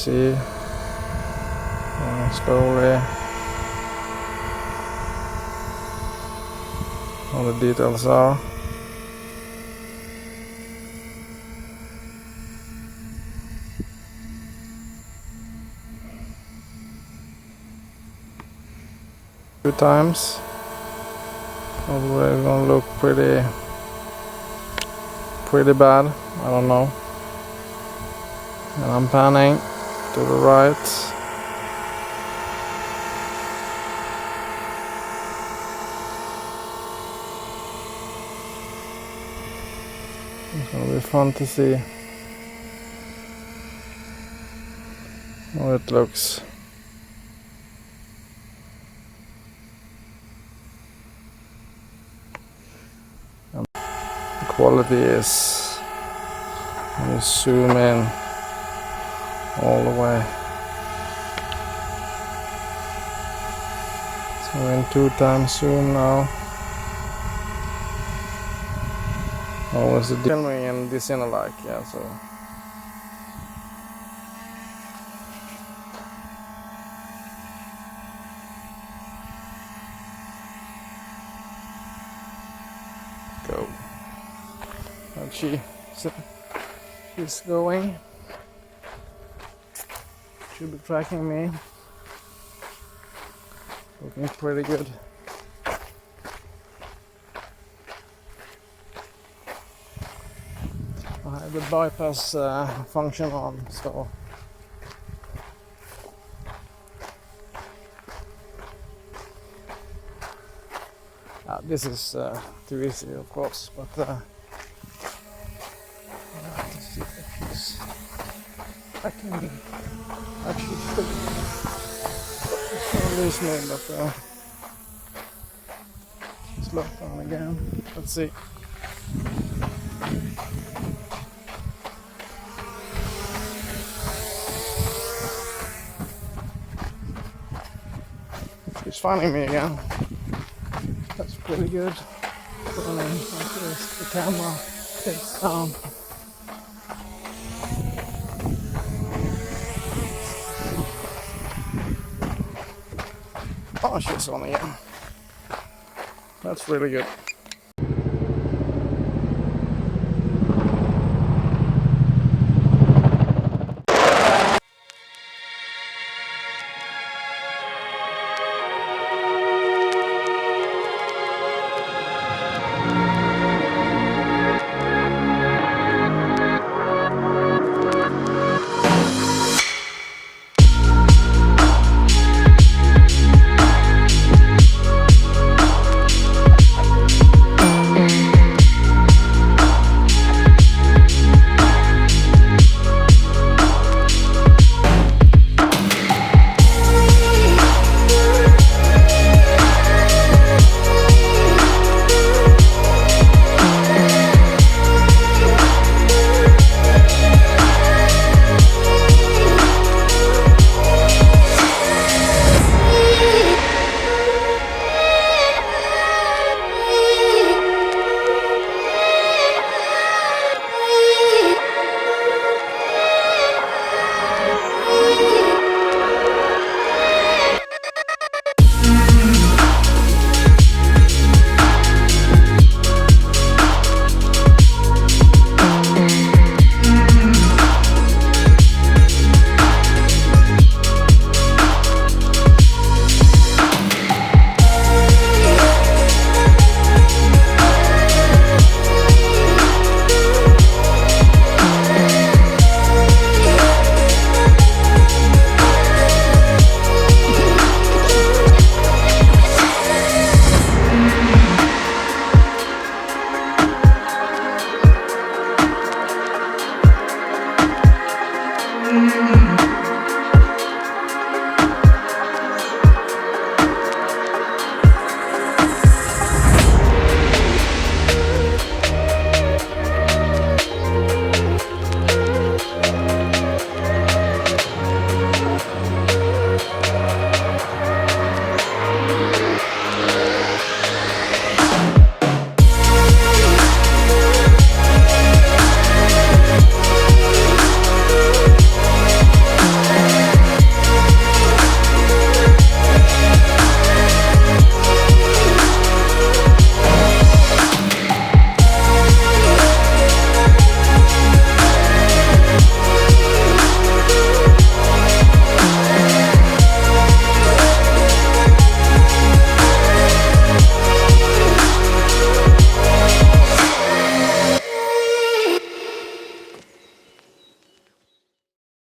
see going slowly. All the details are. Two times. Otherwise it's gonna look pretty bad. I don't know. And I'm panning to the right. It's gonna be fun to see how it looks. And the quality is when you zoom in all the way. So we're in 2x zoom now. Always the filming in this like, yeah, so go. And she's going. Should be tracking me. Looking pretty good. I have the bypass function on, so this is too easy, of course, but let's see if she's tracking me. Actually, she's gonna lose me, but she's locked on again. Let's see. She's finding me again. That's pretty good. The camera takes down. Oh, she's on again. That's really good.